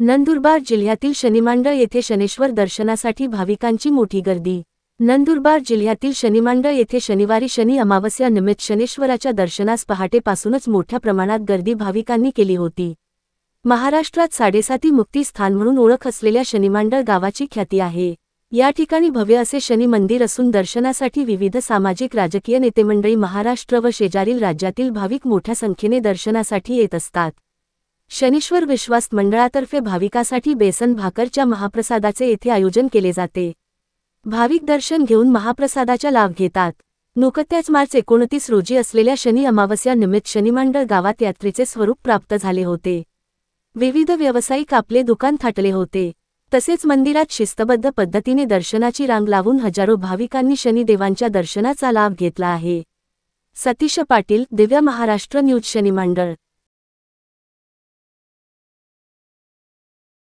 नंदुरबार जिल्ह्यातील शनिमांडळ येथे शनेश्वर दर्शनासाठी भाविकांची मोठी गर्दी। नंदुरबार जिल्ह्यातील शनिमांडळ येथे शनिवारी शनी अमावस्या निमित्त शनेश्वराच्या दर्शनास पहाटेपासूनच मोठ्या प्रमाणात गर्दी भाविकांनी केली होती। महाराष्ट्रात साडेसाती मुक्ती स्थान म्हणून ओळख असलेल्या शनिमांडळ गावाची ख्याती आहे। या ठिकाणी भव्य असे शनी मंदिर असून दर्शनासाठी विविध सामाजिक राजकीय नेतेमंडळी महाराष्ट्र व शेजारील राज्यातील भाविक मोठ्या संख्येने दर्शनासाठी येत असतात। शनीश्वर विश्वास मंडळातर्फे भाविकासाठी बेसन भाकरच्या महाप्रसादाचे येथे आयोजन केले जाते। भाविक दर्शन घेऊन महाप्रसादाचा लाभ घेतात। नुकत्याच मार्च 29 रोजी असलेल्या शनी अमावस्या निमित्त शनिमांडळ गावात यात्रेचे स्वरूप प्राप्त झाले होते। विविध व्यावसायिक आपले दुकान थाटले होते। तसेच मंदिरात शिस्तबद्ध पद्धतीने दर्शनाची रांग लावून हजारो भाविकांनी शनिदेवांच्या दर्शनाचा लाभ घेतला आहे। सतीश पाटील, दिव्य महाराष्ट्र न्यूज, शनिमांडळ।